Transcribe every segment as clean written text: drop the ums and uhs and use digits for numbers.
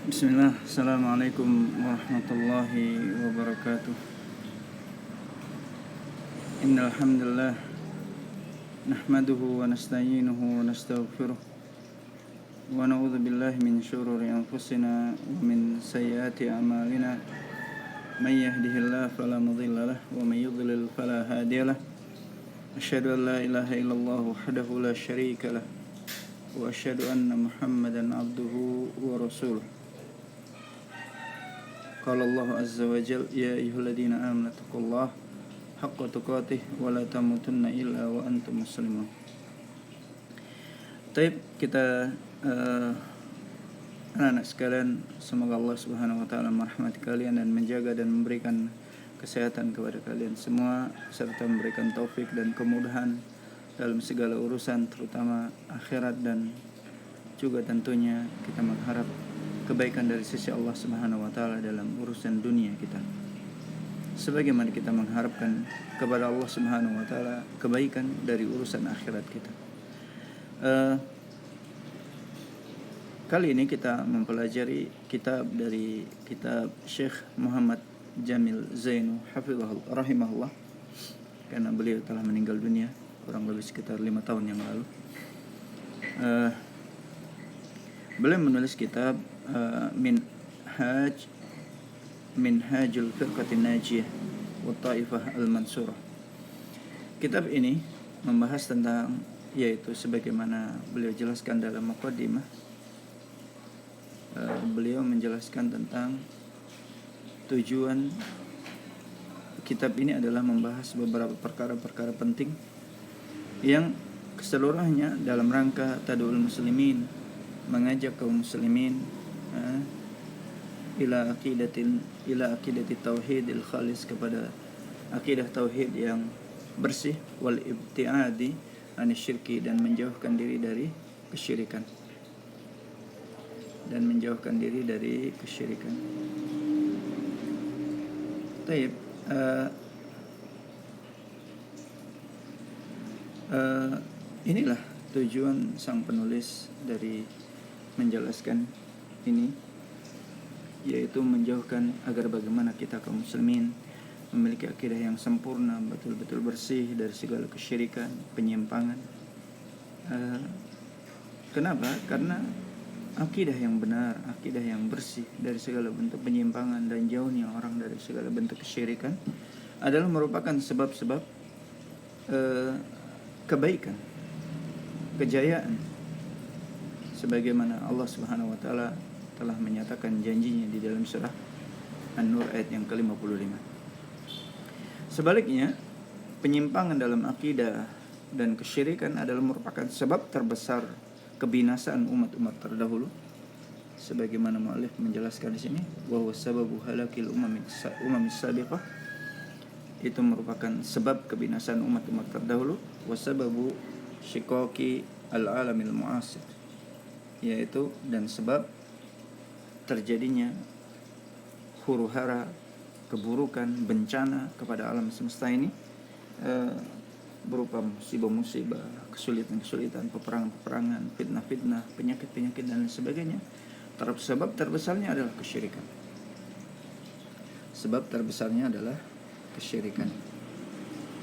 Bismillah, Assalamualaikum warahmatullahi wabarakatuh. Innal hamdalillah nahmaduhu wa nasta'inuhu wa nastaghfiruh wa na'udzu billahi min syururi anfusina wa min sayyiati a'malina. May yahdihillahu fala mudilla lahu wa may yudlil fala hadiyalah. Asyhadu an la ilaha illallah wahdahu la syarika lah wa asyhadu anna Muhammadan abduhu wa rasuluh. Qala Allah azza wa jalla ya ayyuhalladzina amanu taqullaha haqqa tuqatih wa la tamutunna illa wa antum muslimun. Baik, kita anak-anak sekalian, semoga Allah Subhanahu wa taala merahmati kalian dan menjaga dan memberikan kesehatan kepada kalian semua serta memberikan taufik dan kemudahan dalam segala urusan terutama akhirat, dan juga tentunya kita mengharap kebaikan dari sisi Allah Subhanahu wa taala dalam urusan dunia kita, sebagaimana kita mengharapkan kepada Allah Subhanahu wa taala kebaikan dari urusan akhirat kita. Kali ini kita mempelajari kitab dari kitab Syekh Muhammad Jamil Zainu hafizahullah rahimahullah, karena beliau telah meninggal dunia kurang lebih sekitar 5 tahun yang lalu. Beliau menulis kitab Minhajul Firqatin Najiyah wa Taifah Al-Mansurah. Kitab ini membahas tentang, yaitu sebagaimana beliau jelaskan dalam muqaddimah, beliau menjelaskan tentang tujuan kitab ini adalah membahas beberapa perkara-perkara penting yang keseluruhannya dalam rangka tad'ul muslimin, mengajak kaum muslimin ila aqidati tauhidil khalis, kepada akidah tauhid yang bersih, wal ibtiadi anisyirki, dan menjauhkan diri dari kesyirikan. Taib, inilah tujuan sang penulis dari menjelaskan ini, yaitu menjauhkan agar bagaimana kita kaum muslimin memiliki akidah yang sempurna, betul-betul bersih dari segala kesyirikan, penyimpangan. Kenapa? Karena akidah yang benar, akidah yang bersih dari segala bentuk penyimpangan dan jauhnya orang dari segala bentuk kesyirikan adalah merupakan sebab-sebab kebaikan, kejayaan, sebagaimana Allah Subhanahu wa taala telah menyatakan janjinya di dalam surah An-Nur ayat yang ke-55. Sebaliknya, penyimpangan dalam akidah dan kesyirikan adalah merupakan sebab terbesar kebinasaan umat-umat terdahulu, sebagaimana muallif menjelaskan di sini, wa huwa sababu halakil umamis sabiqah, itu merupakan sebab kebinasaan umat-umat terdahulu, wa sababu shiqaqi al-alamil mu'asir, yaitu dan sebab terjadinya huru-hara, keburukan, bencana kepada alam semesta ini, berupa musibah-musibah, kesulitan-kesulitan, peperangan-peperangan, fitnah-fitnah, penyakit-penyakit dan sebagainya. Sebab terbesarnya adalah kesyirikan.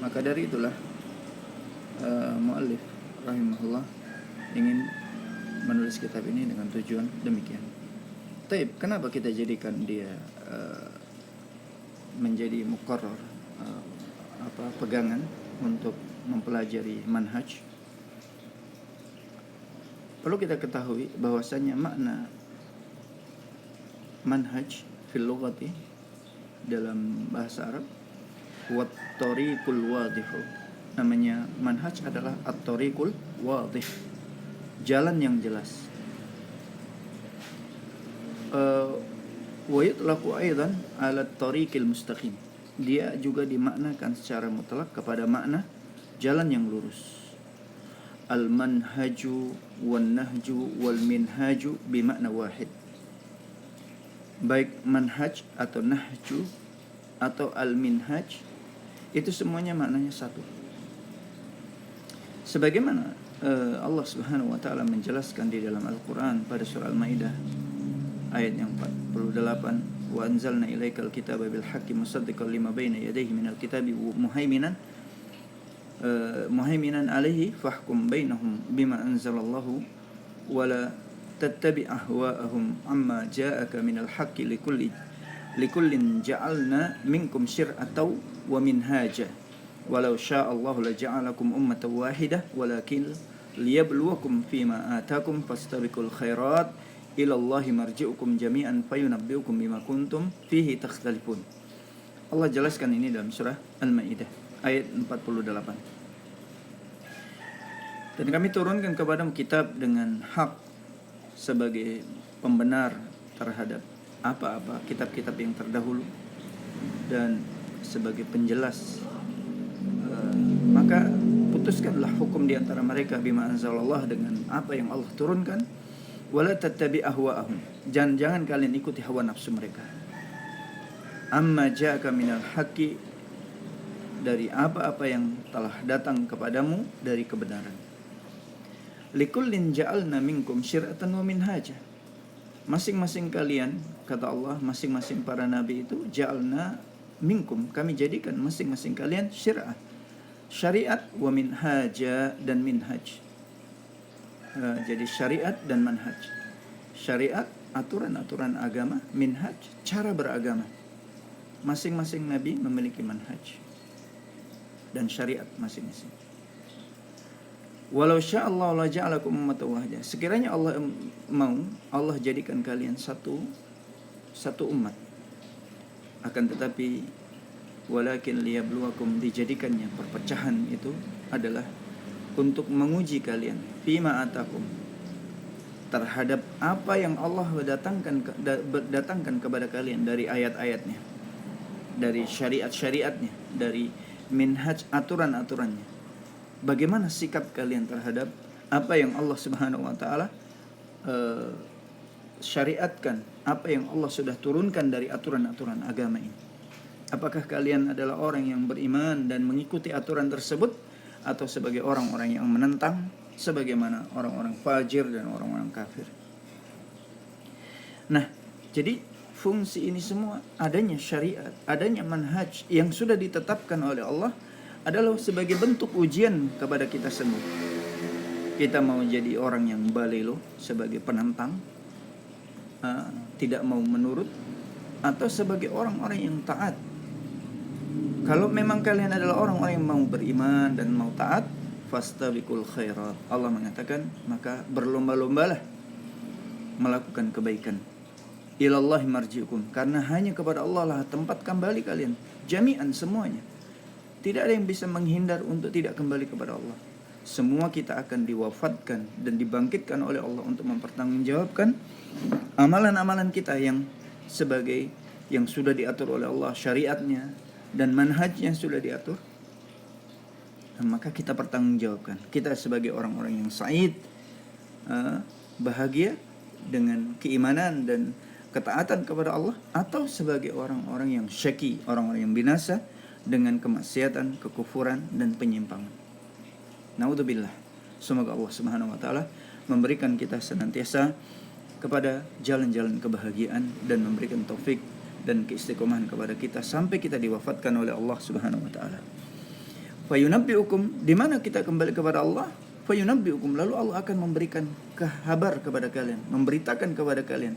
Maka dari itulah muallif rahimahullah ingin menulis kitab ini dengan tujuan demikian. Taib, kenapa kita jadikan dia menjadi muqarrar, pegangan untuk mempelajari manhaj? Perlu kita ketahui bahwasanya makna manhaj fil lughati dalam bahasa Arab wat tariqul wadih. Namanya manhaj adalah at-tariqul wadih, jalan yang jelas. Wa yutlaqu aidan ala at-tariqil mustaqim. Dia juga dimaknakan secara mutlak kepada makna jalan yang lurus. Al-manhaju wan nahju wal minhaju bimakna wahid. Baik manhaj atau nahju atau al-minhaj, itu semuanya maknanya satu. Sebagaimana Allah Subhanahu wa taala menjelaskan di dalam Al-Qur'an pada surah Al-Maidah ayat yang 48, wa anzalna ilaikal kitaba bil haqqi musaddiqan lima baina yadayhi minal kitabi muhaiminan alaihi fahkum bainahum bima anzalallahu wala tattabi' ahwa'ahum amma ja'aka minal haqqi likullin ja'alna minkum syir'atan wa minhaja walau sya'allahu laja'alakum ummatan wahidah walakin liyabluwakum fima atakum fastabiqul khairat ilallahi marji'ukum jami'an fayunabbi'ukum bima kuntum fihi takhtalifun. Allah jelaskan ini dalam surah Al-Maidah ayat 48. Dan kami turunkan kepadamu kitab dengan hak sebagai pembenar terhadap apa-apa kitab-kitab yang terdahulu dan sebagai penjelas. Maka putuskanlah hukum di antara mereka bima anzalallah, dengan apa yang Allah turunkan. Wala tattabi' ahwa'ahum, jangan kalian ikuti hawa nafsu mereka. Amma ja'aka minal haqqi, dari apa-apa yang telah datang kepadamu dari kebenaran. Likullin ja'alna minkum syir'atan wa minhaja, masing-masing kalian, kata Allah, masing-masing para nabi itu, ja'alna minkum, kami jadikan masing-masing kalian syir'ah, syariat, wa minhaja, dan minhaj. Jadi syariat dan manhaj. Syariat, aturan-aturan agama. Minhaj, cara beragama. Masing-masing nabi memiliki manhaj dan syariat masing-masing. Walau sya'allahu la ja'alakum ummatan wahidah, sekiranya Allah mau, Allah jadikan kalian satu umat. Akan tetapi walakin liyabluwakum, dijadikannya perpecahan itu adalah untuk menguji kalian fima atakum, terhadap apa yang Allah datangkan kepada kalian dari ayat-ayatnya, dari syariat-syariatnya, dari minhaj, aturan-aturannya. Bagaimana sikap kalian terhadap apa yang Allah Subhanahu wa taala syariatkan, apa yang Allah sudah turunkan dari aturan-aturan agama ini? Apakah kalian adalah orang yang beriman dan mengikuti aturan tersebut, atau sebagai orang-orang yang menentang sebagaimana orang-orang fajir dan orang-orang kafir? Nah, jadi fungsi ini semua, adanya syariat, adanya manhaj yang sudah ditetapkan oleh Allah, adalah sebagai bentuk ujian kepada kita semua. Kita mau jadi orang yang balelo, sebagai penentang, tidak mau menurut, atau sebagai orang-orang yang taat. Kalau memang kalian adalah orang-orang yang mau beriman dan mau taat, fastabiqul khairat, Allah mengatakan, maka berlomba-lombalah melakukan kebaikan. Ilallahi marji'ukum, karena hanya kepada Allah lah tempat kembali kalian, jami'an, semuanya. Tidak ada yang bisa menghindar untuk tidak kembali kepada Allah. Semua kita akan diwafatkan dan dibangkitkan oleh Allah untuk mempertanggungjawabkan amalan-amalan kita yang sebagai yang sudah diatur oleh Allah, syariatnya dan manhajnya sudah diatur. Maka kita pertanggungjawabkan. Kita sebagai orang-orang yang sa'id, bahagia dengan keimanan dan ketaatan kepada Allah, atau sebagai orang-orang yang syaki, orang-orang yang binasa dengan kemaksiatan, kekufuran, dan penyimpangan. Naudzubillah. Semoga Allah Subhanahu wa taala memberikan kita senantiasa kepada jalan-jalan kebahagiaan dan memberikan taufik dan keistiqomahan kepada kita sampai kita diwafatkan oleh Allah Subhanahu wa taala. Fayunabbi'ukum, di mana kita kembali kepada Allah? Fayunabbi'ukum, lalu Allah akan memberikan kabar kepada kalian, memberitakan kepada kalian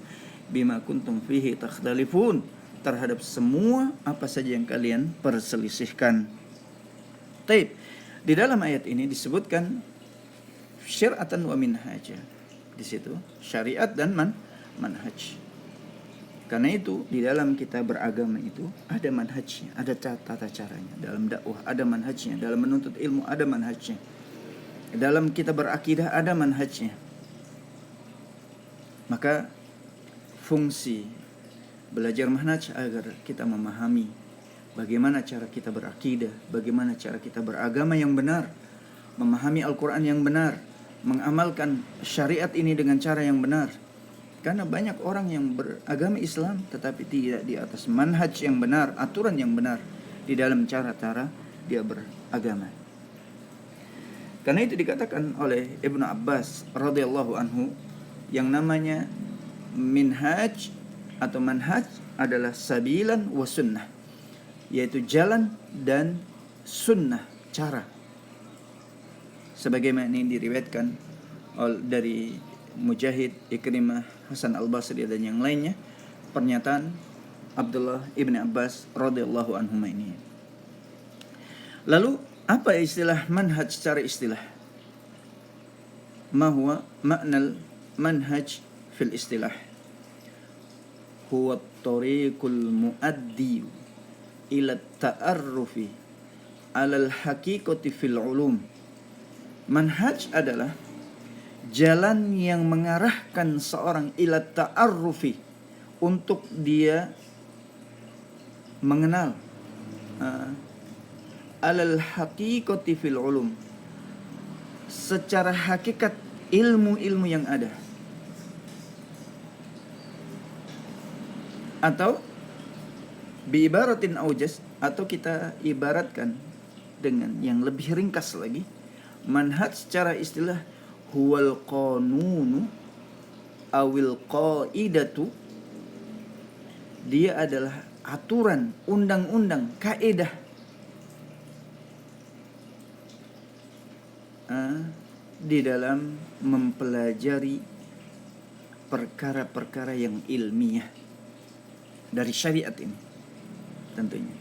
bima kuntum fihi takhtalifun, terhadap semua apa saja yang kalian perselisihkan. Taib. Di dalam ayat ini disebutkan syir'atan wa minhaja. Di situ syariat dan manhaj. Karena itu di dalam kita beragama itu ada manhajnya, ada tata caranya. Dalam dakwah ada manhajnya, dalam menuntut ilmu ada manhajnya. Dalam kita berakidah ada manhajnya. Maka fungsi belajar manhaj agar kita memahami bagaimana cara kita berakidah, bagaimana cara kita beragama yang benar, memahami Al-Quran yang benar, mengamalkan syariat ini dengan cara yang benar. Karena banyak orang yang beragama Islam tetapi tidak di atas manhaj yang benar, aturan yang benar di dalam cara-cara dia beragama. Karena itu dikatakan oleh Ibnu Abbas radhiyallahu anhu, yang namanya minhaj atau manhaj adalah sabilan wa sunnah, yaitu jalan dan sunnah, cara. Sebagaimana ini diriwayatkan dari Mujahid, Ikrimah, Hasan Al-Basri dan yang lainnya, pernyataan Abdullah ibn Abbas radhiyallahu anhuma ini. Lalu apa istilah manhaj secara istilah? Ma huwa ma'nal manhaj fil istilah? Huwa at-tariqul muaddi ila at-ta'arrufi 'ala al-haqiqati fil ulum. Manhaj adalah jalan yang mengarahkan seorang ila ta'arrufi, untuk dia mengenal alal haqiqati fil ulum, secara hakikat ilmu-ilmu yang ada. Atau biibaratin aujas, atau kita ibaratkan dengan yang lebih ringkas lagi, manhaj secara istilah huwal qanunu awil qaidatu, dia adalah aturan, undang-undang, kaidah di dalam mempelajari perkara-perkara yang ilmiah dari syariat ini tentunya.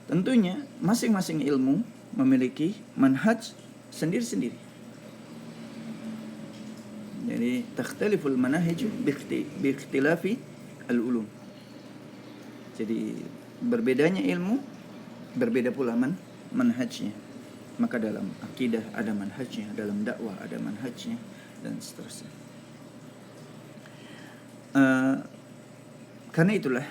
Tentunya masing-masing ilmu memiliki manhaj sendiri-sendiri. Jadi takhtaliful manahij biikhtilafi al-ulum. Jadi berbedanya ilmu, berbeda pula manhajnya. Maka dalam akidah ada manhajnya, dalam dakwah ada manhajnya, dan seterusnya. Karena itulah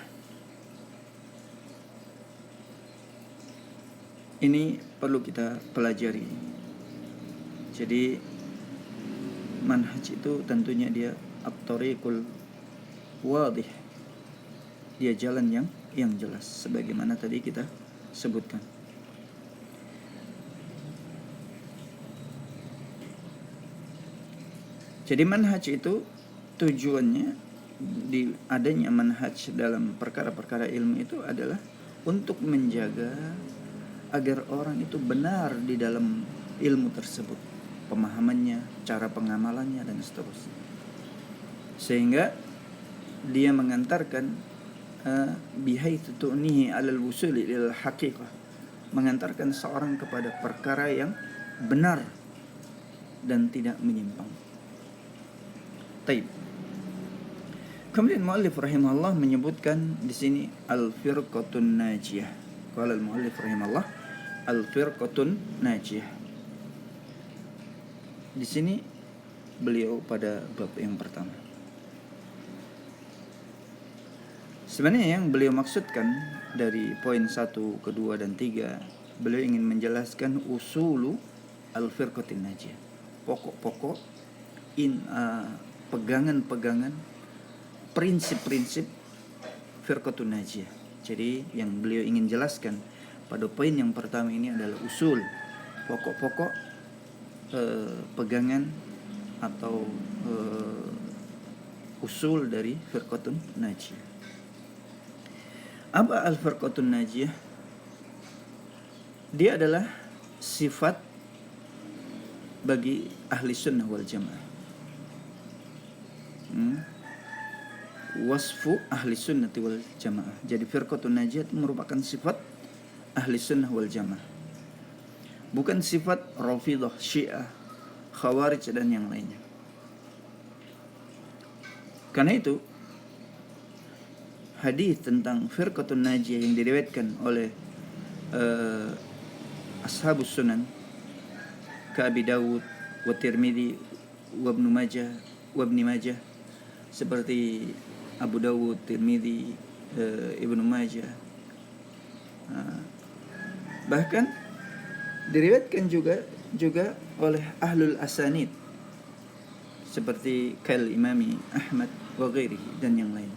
ini perlu kita pelajari. Jadi manhaj itu tentunya dia at-tariqul wadih, dia jalan yang jelas, sebagaimana tadi kita sebutkan. Jadi manhaj itu tujuannya, di adanya manhaj dalam perkara-perkara ilmu itu adalah untuk menjaga agar orang itu benar di dalam ilmu tersebut, pemahamannya, cara pengamalannya, dan seterusnya, sehingga dia mengantarkan bihaitsu tu'nihi 'alal wusuli ilal haqiqah, mengantarkan seorang kepada perkara yang benar dan tidak menyimpang. Taib. Kemudian muallif rahimahullah menyebutkan di sini al-firqatun najiyah. Qala al-muallif rahimahullah al-firqatun najiyah. Di sini beliau pada bab yang pertama. Sebenarnya yang beliau maksudkan dari poin 1, kedua, dan 3, beliau ingin menjelaskan usulu al-firqatin najiyah, pokok-pokok pegangan-pegangan, prinsip-prinsip firqatun najiyah. Jadi yang beliau ingin jelaskan pada poin yang pertama ini adalah usul, pokok-pokok pegangan atau usul dari firqatun najiyah. Apa al-firqatun najiyah? Dia adalah sifat bagi ahli sunnah wal jamaah. Wasfu ahli sunnati wal jamaah. Jadi firqatun najiyah itu merupakan sifat ahli sunnah wal jamaah, bukan sifat Rafidah, Syiah, Khawarij, dan yang lainnya. Karena itu hadis tentang firqatun najiyah yang diriwayatkan oleh ashabus sunan ka Abi Dawud wa Tirmidzi wa Ibnu Majah, seperti Abu Dawud, Tirmidzi, Ibnu Majah. Bahkan diriwayatkan juga oleh ahlul asanid seperti kal Imami Ahmad wa ghairihi dan yang lain.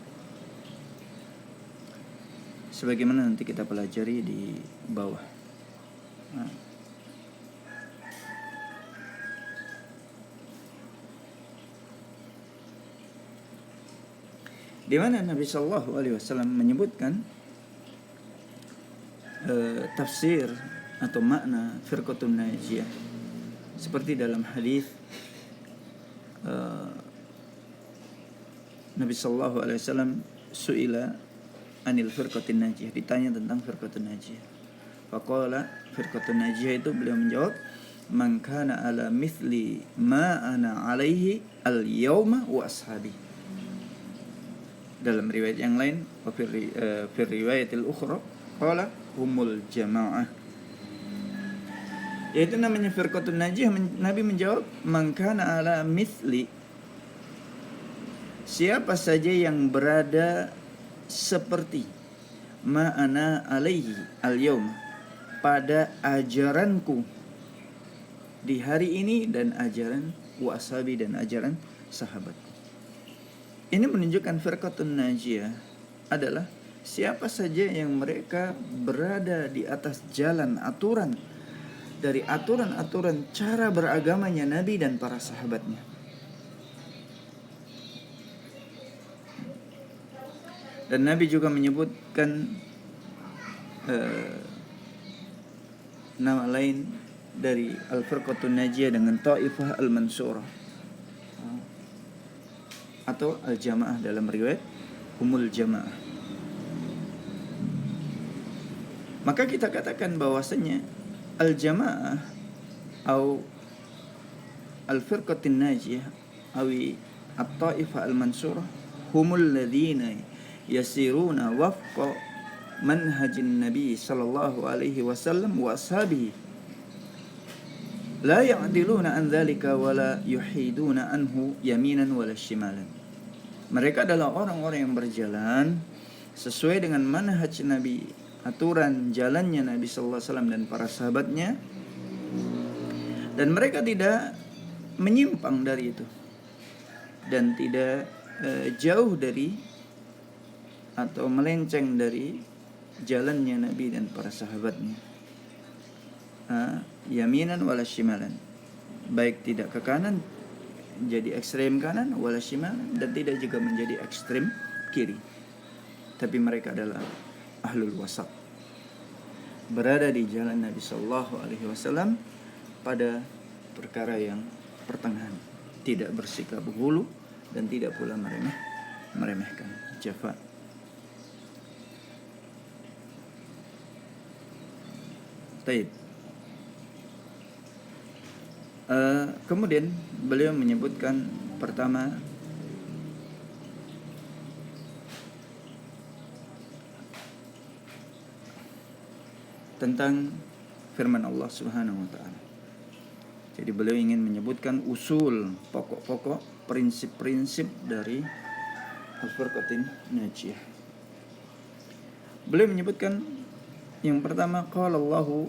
Sebagaimana nanti kita pelajari di bawah. di mana Nabi Shallallahu Alaihi Wasallam menyebutkan tafsir atau makna firqatun najiyah seperti dalam hadis Nabi Shallallahu Alaihi Wasallam su'ila anil firqatin najiyah, ditanya tentang firqatun najiyah. Faqala firqatun najiyah itu beliau menjawab, man kana ala mithli ma ana alaihi al yauma wa ashabi. Dalam riwayat yang lain, fi riwayatil ukhra qala humul jamaah, yaitu namanya firqatun najiyah. Nabi menjawab, man kana ala mithli, siapa saja yang berada seperti ma ana alaihi al yaum, pada ajaranku di hari ini dan ajaran wa ashabi dan ajaran sahabatku. Ini menunjukkan firqatun najiyah adalah siapa saja yang mereka berada di atas jalan aturan dari aturan-aturan cara beragamanya Nabi dan para sahabatnya. Dan Nabi juga menyebutkan nama lain dari al-firqatun najiyah dengan ta'ifah al-mansurah atau al-jamaah, dalam riwayat humul jamaah. Maka kita katakan bahwasanya al-jamaah atau al-firqatun najiyah awi at-ta'ifah al-mansurah humul ladzina yasiruna wafqa manhajin nabi sallallahu alaihi wasallam wa ashabihi la ya'diluna an dzalika wa la yuhiduna anhu yaminan wala shimalan. Mereka adalah orang-orang yang berjalan sesuai dengan manhaj Nabi, aturan jalannya Nabi sallallahu alaihi wasallam dan para sahabatnya, dan mereka tidak menyimpang dari itu dan tidak jauh dari atau melenceng dari jalannya Nabi dan para sahabatnya. Yaminan wala shimalan, baik tidak ke kanan jadi ekstrem kanan, wala shimalan, dan tidak juga menjadi ekstrem kiri, tapi mereka adalah ahlul wasat, berada di jalan Nabi sallallahu alaihi wasallam pada perkara yang pertengahan, tidak bersikap hulu dan tidak pula meremehkan jafa. Taib. Kemudian beliau menyebutkan pertama tentang firman Allah Subhanahu wa taala. Jadi beliau ingin menyebutkan usul, pokok-pokok, prinsip-prinsip dari al-firqatin najiyah. Beliau menyebutkan yang pertama, qala Allah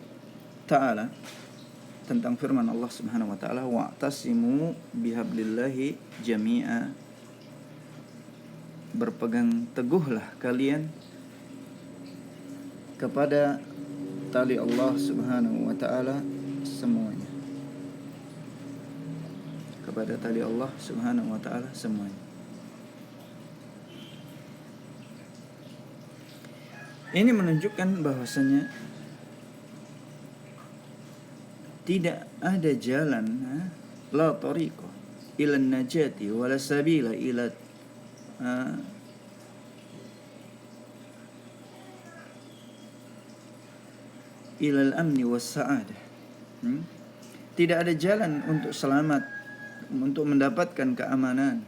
taala, tentang firman Allah Subhanahu wa taala, wa'tasimu bihablillahi jami'a, berpegang teguhlah kalian kepada tali Allah Subhanahu wa taala semuanya, kepada tali Allah Subhanahu wa taala semuanya. Ini menunjukkan bahwasanya tidak ada jalan, la tariqa ila najati wala sabila ila ila al-amni was sa'adah. Tidak ada jalan untuk selamat, untuk mendapatkan keamanan,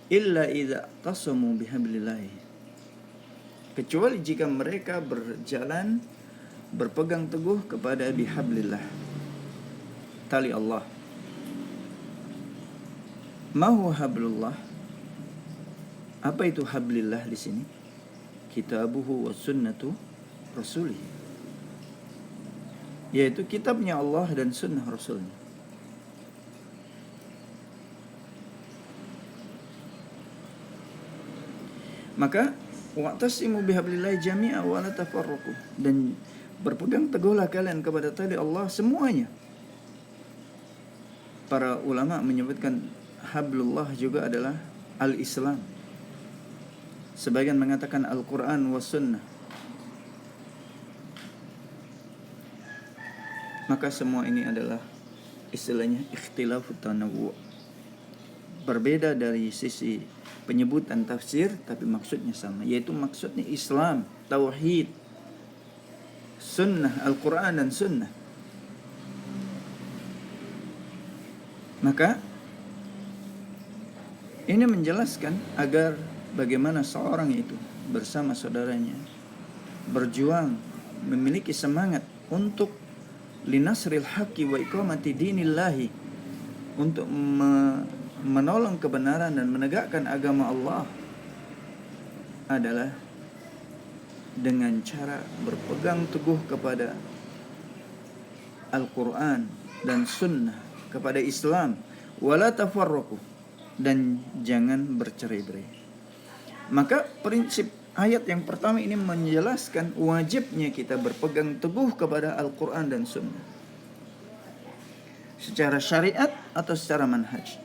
illa idza tasamu bihablillah, kecuali jika mereka berjalan berpegang teguh kepada bihablillah, tali Allah. Ma huwa hablullah? Apa itu hablillah di sini? Kitabuhu wa sunnatu rasulih, yaitu kitabnya Allah dan sunnah Rasulnya. Maka wa'tasimu bihablillahi jami'a wa la tafarraqu, dan berpegang teguhlah kalian kepada tali Allah semuanya. Para ulama menyebutkan hablullah juga adalah al-Islam. Sebagian mengatakan Al-Quran was sunnah. Maka semua ini adalah istilahnya ikhtilafut tanawwu'. Berbeda dari sisi penyebutan tafsir, tapi maksudnya sama, yaitu maksudnya Islam, tauhid, sunnah, Al-Quran dan sunnah. Maka ini menjelaskan agar bagaimana seorang itu bersama saudaranya berjuang, memiliki semangat untuk linasril haqqi wa iqamati dinillahi, untuk menolong kebenaran dan menegakkan agama Allah, adalah dengan cara berpegang teguh kepada Al-Quran dan sunnah, kepada Islam, wala tafarraqu, dan jangan bercerai-berai. Maka prinsip ayat yang pertama ini menjelaskan wajibnya kita berpegang teguh kepada Al-Quran dan Sunnah, secara syariat atau secara manhaj.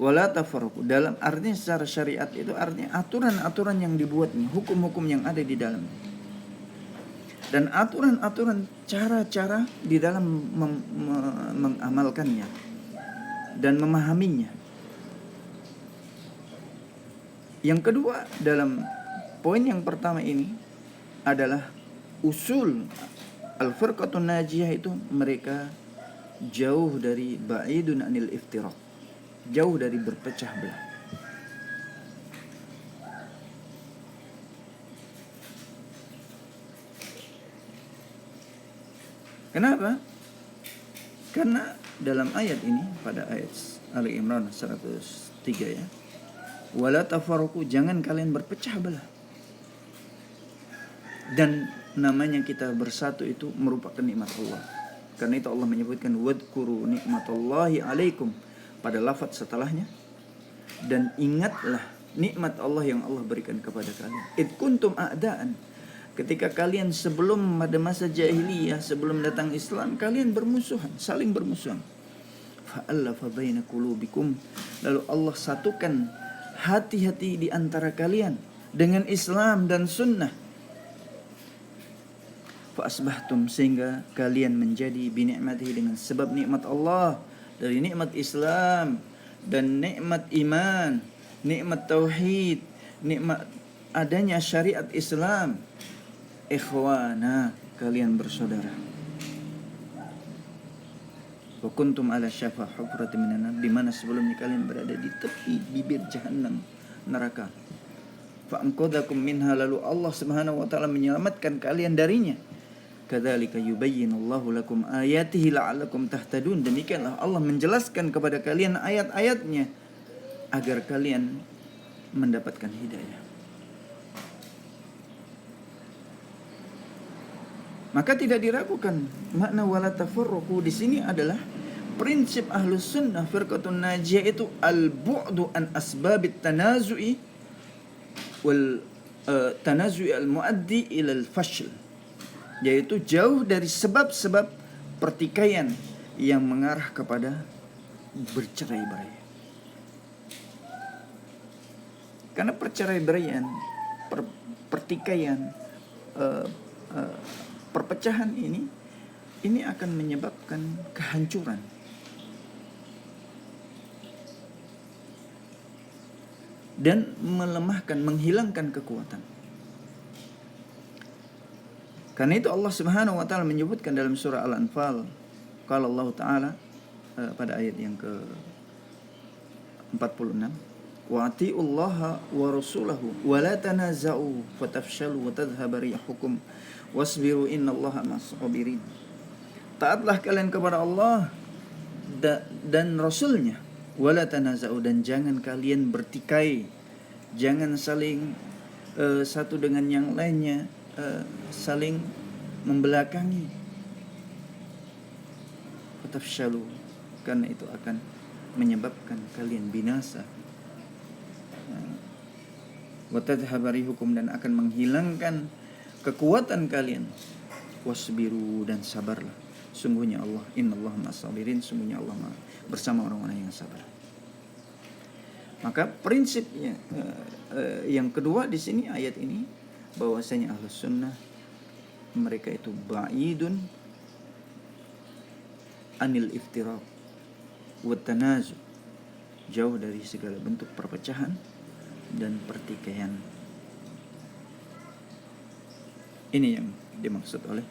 Wala tafarraqu, dalam artinya secara syariat itu artinya aturan-aturan yang dibuatnya, hukum-hukum yang ada di dalamnya, dan aturan-aturan cara-cara di dalam mengamalkannya dan memahaminya. Yang kedua, dalam poin yang pertama ini adalah usul al-firqatun najiyah, itu mereka jauh dari ba'idun anil iftiraq, jauh dari berpecah belah. Kenapa? Karena dalam ayat ini, pada ayat Ali Imran 103 ya, wala tafarraqu, jangan kalian berpecah belah. Dan namanya kita bersatu itu merupakan nikmat Allah. Karena itu Allah menyebutkan wadhkuru nikmatallahi alaikum pada lafaz setelahnya, dan ingatlah nikmat Allah yang Allah berikan kepada kalian. Id kuntum a'daan, ketika kalian sebelum pada masa jahiliyah, sebelum datang Islam, kalian bermusuhan, saling bermusuhan. Fa'allafa baina qulubikum, lalu Allah satukan hati-hati di antara kalian dengan Islam dan sunnah. Fa'asbahtum, sehingga kalian menjadi binikmatihi, dengan sebab nikmat Allah, dari nikmat Islam dan nikmat iman, nikmat tauhid, nikmat adanya syariat Islam, ikhwana, kalian bersaudara. Wa kuntum ala syafa hufratin minan nar, di mana sebelumnya kalian berada di tepi bibir jahanam, neraka. Fa anqadhakum minha, lalu Allah Subhanahu wa taala menyelamatkan kalian darinya. Kadzalika yubayyinullahu lakum ayatihi la'allakum tahtadun, demikianlah Allah menjelaskan kepada kalian ayat-ayatnya agar kalian mendapatkan hidayah. Maka tidak diragukan makna wala tafarruqu di sini adalah prinsip Ahlus Sunnah firqatun najiyah itu al-bu'du an asbabit tanazu'i wal tanazu'i al-muaddi ila al-fashl, yaitu jauh dari sebab-sebab pertikaian yang mengarah kepada bercerai-berai. Karena perceraian, pertikaian, perpecahan ini akan menyebabkan kehancuran. Dan melemahkan, menghilangkan kekuatan. Karena itu Allah Subhanahu wa taala menyebutkan dalam surah Al-Anfal, qala Allah taala pada ayat yang ke-46, wa atiullaha wa rasulahu wa la tanaza'u fatafshalu wa tadhhaba rihukum wasbiru innallaha ma'as-sabirin. Taatlah kalian kepada Allah dan Rasulnya, wala tanaza'u, dan jangan kalian bertikai, jangan saling satu dengan yang lainnya saling membelakangi. Fatafshalu, karena itu akan menyebabkan kalian binasa. Wa tadhhaba rihukum, dan akan menghilangkan kekuatan kalian. Wasbiru, dan sabarlah. Sungguhnya Allah, innallaha ma'as-sabirin, sungguhnya Allah bersama orang-orang yang sabar. Maka prinsipnya yang kedua di sini ayat ini bahwasanya Ahlus Sunnah mereka itu ba'idun anil iftiraq wa tanazu, jauh dari segala bentuk perpecahan dan pertikaian. Ini yang dimaksud oleh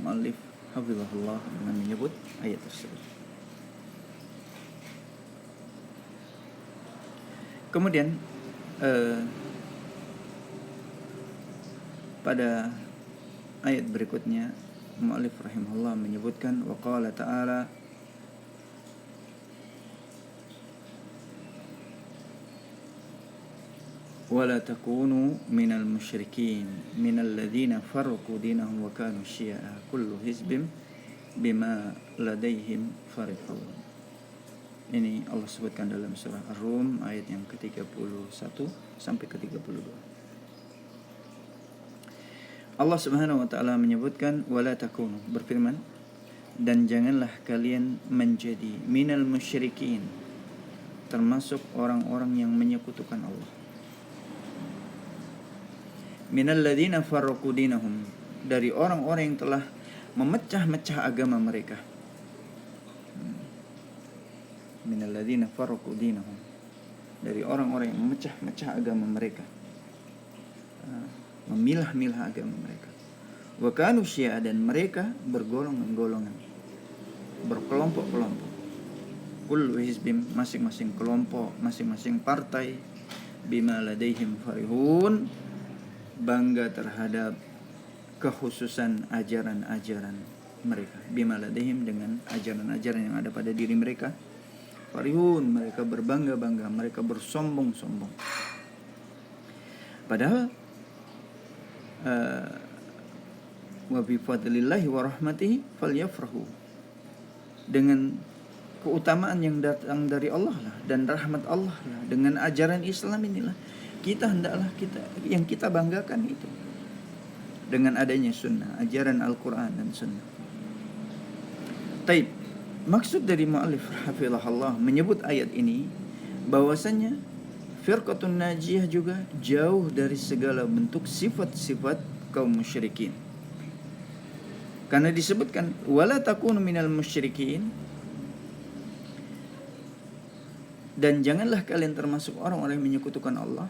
muallif hafizahullah dengan menyebut ayat tersebut. Kemudian pada ayat berikutnya muallif rahimahullah menyebutkan wa qala ta'ala wala takunu minal musyrikin minal ladzina farraqu dinahum wa kanu syi'a kullu hizbin bima ladaihim farihun. Ini Allah sebutkan dalam surah Ar-Rum ayat yang ke-31 sampai ke-32. Allah Subhanahu wa taala menyebutkan wala takunu, berfirman, dan janganlah kalian menjadi minal musyrikin, termasuk orang-orang yang menyekutukan Allah. Minal ladzina farraqu dinahum, dari orang-orang yang telah memecah-mecah agama mereka. Minal ladzina farraqu dinahum, dari orang-orang yang memecah-mecah agama mereka, memilah-milah agama mereka. Wa kanu syi'a, dan mereka bergolongan-golongan, berkelompok-kelompok. Kullu hizbin, masing-masing kelompok, masing-masing partai, bima ladaihim farihun, bangga terhadap kekhususan ajaran-ajaran mereka. Bima ladaihim, dengan ajaran-ajaran yang ada pada diri mereka. Farihun, mereka berbangga-bangga, mereka bersombong-sombong. Padahal wa bi fadlillahi wa rahmatihi falyafrahu, dengan keutamaan yang datang dari Allah lah dan rahmat Allah lah, dengan ajaran Islam inilah hendaklah kita banggakan itu, dengan adanya sunnah, ajaran Al-Quran dan sunnah. Taib, maksud dari mu'allif hafizahullah menyebut ayat ini bahwasanya firqatun najiyah juga jauh dari segala bentuk sifat-sifat kaum musyrikin. Karena disebutkan wala takunu minal musyrikin, dan janganlah kalian termasuk orang-orang yang menyekutukan Allah.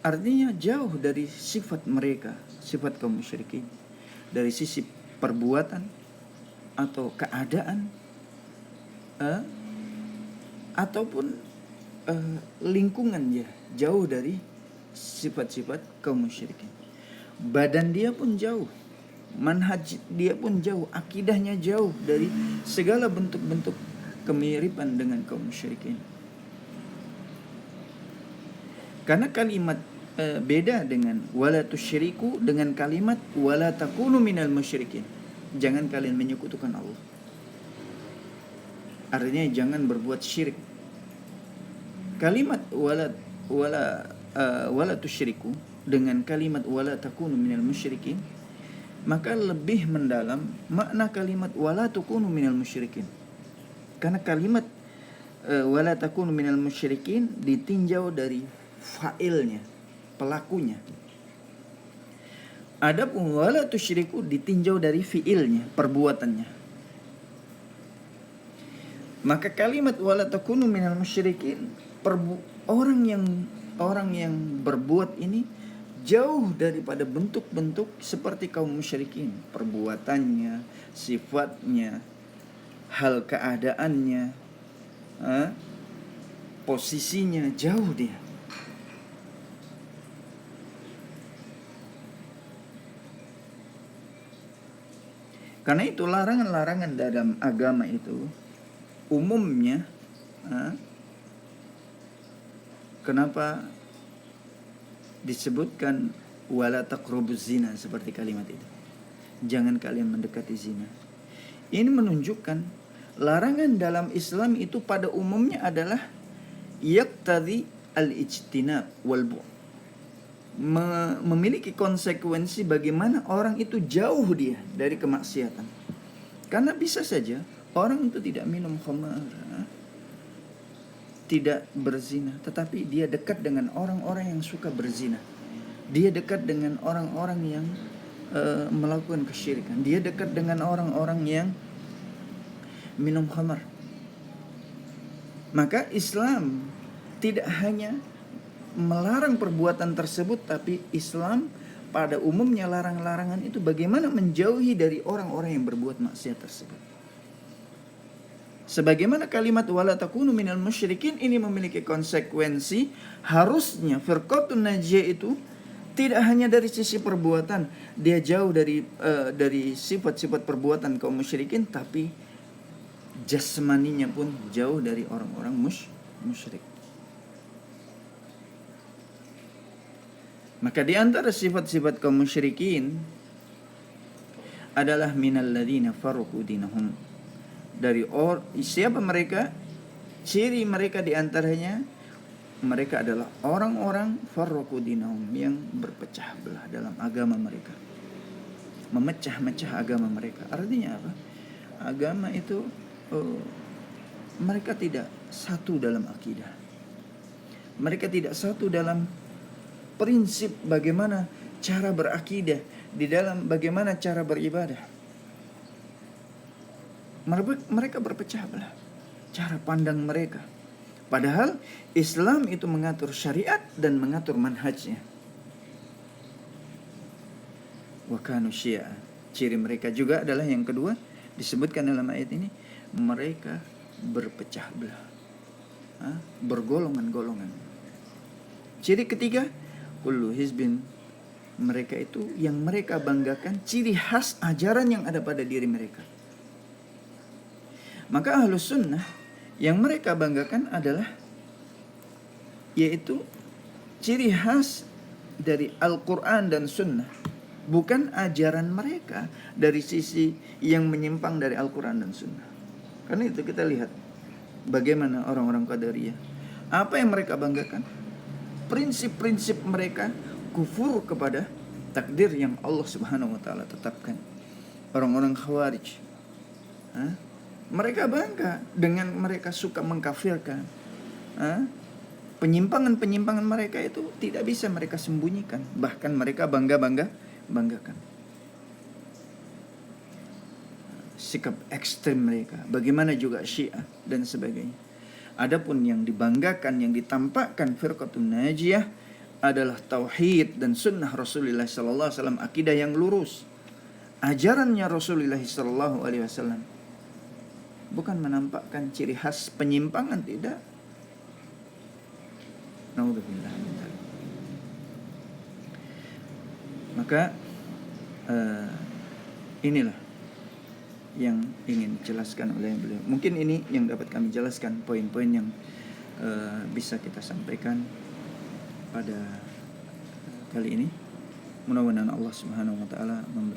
Artinya jauh dari sifat mereka, sifat kaum musyrikin, dari sisi perbuatan atau keadaan ataupun lingkungan, ya, jauh dari sifat-sifat kaum musyrikin. Badan dia pun jauh, manhaj dia pun jauh, akidahnya jauh dari segala bentuk-bentuk kemiripan dengan kaum musyrikin. Karena kalimat beda dengan wala tusyriku dengan kalimat wala takunu minal musyrikin. Jangan kalian menyekutukan Allah. Artinya jangan berbuat syirik. Kalimat wala tusyriku dengan kalimat wala takunu minal musyrikin, maka lebih mendalam makna kalimat wala takunu minal musyrikin. Karena kalimat wala takunu minal musyrikin ditinjau dari fa'ilnya, pelakunya. Adapun wala tusyriku ditinjau dari fi'ilnya, perbuatannya. Maka kalimat wala takunu minal musyrikin, orang yang berbuat ini jauh daripada bentuk-bentuk seperti kaum musyrikin, perbuatannya, sifatnya, hal keadaannya, posisinya jauh dia. Karena itu larangan-larangan dalam agama itu umumnya, kenapa disebutkan wala taqrabuz zina, seperti kalimat itu, jangan kalian mendekati zina. Ini menunjukkan larangan dalam Islam itu pada umumnya adalah yaqtadi al-ijtinab wal bu', memiliki konsekuensi bagaimana orang itu jauh dia dari kemaksiatan, Karena bisa saja orang itu tidak minum khamar, tidak berzina, tetapi dia dekat dengan orang-orang yang suka berzina. Dia dekat dengan orang-orang yang melakukan kesyirikan. Dia dekat dengan orang-orang yang minum khamar. Maka Islam tidak hanya melarang perbuatan tersebut, tapi Islam pada umumnya larangan-larangan itu bagaimana menjauhi dari orang-orang yang berbuat maksiat tersebut. Sebagaimana kalimat wala takunu minal musyrikin ini memiliki konsekuensi, harusnya firqatun najiyah itu tidak hanya dari sisi perbuatan, dia jauh dari sifat-sifat perbuatan kaum musyrikin, tapi jasmaninya pun jauh dari orang-orang musyrik. Maka di antara sifat-sifat kaum musyrikin adalah minal ladzina farraqu dinahum. Dari siapa mereka? Ciri mereka di antaranya mereka adalah orang-orang farraqu dinahum, yang berpecah belah dalam agama mereka. Memecah-mecah agama mereka. Artinya apa? Agama itu mereka tidak satu dalam akidah. Mereka tidak satu dalam prinsip bagaimana cara berakidah, di dalam bagaimana cara beribadah. Mereka berpecah belah cara pandang mereka. Padahal Islam itu mengatur syariat dan mengatur manhajnya. Wa kanu syi'a. Ciri mereka juga adalah yang kedua disebutkan dalam ayat ini, mereka berpecah belah, bergolongan-golongan. Ciri ketiga, kullu hizbin, mereka itu yang mereka banggakan ciri khas ajaran yang ada pada diri mereka. Maka Ahlus Sunnah yang mereka banggakan adalah yaitu ciri khas dari Al-Quran dan Sunnah, bukan ajaran mereka dari sisi yang menyimpang dari Al-Quran dan Sunnah. Karena itu kita lihat bagaimana orang-orang Qadariyah, apa yang mereka banggakan, prinsip-prinsip mereka kufur kepada takdir yang Allah Subhanahu wa taala tetapkan. Orang-orang Khawarij, mereka bangga dengan mereka suka mengkafirkan. Penyimpangan-penyimpangan mereka itu tidak bisa mereka sembunyikan, bahkan mereka banggakan sikap ekstrem mereka. Bagaimana juga Syiah dan sebagainya. Adapun yang dibanggakan, yang ditampakkan firqatun najiyah adalah tauhid dan sunnah Rasulullah sallallahu alaihi wasallam, akidah yang lurus, ajarannya Rasulullah sallallahu alaihi wasallam. Bukan menampakkan ciri khas penyimpangan, tidak. Naudzubillah. Maka inilah yang ingin dijelaskan oleh beliau. Mungkin ini yang dapat kami jelaskan, poin-poin yang bisa kita sampaikan pada kali ini. Mudah-mudahan Allah Subhanahu wa taala memberi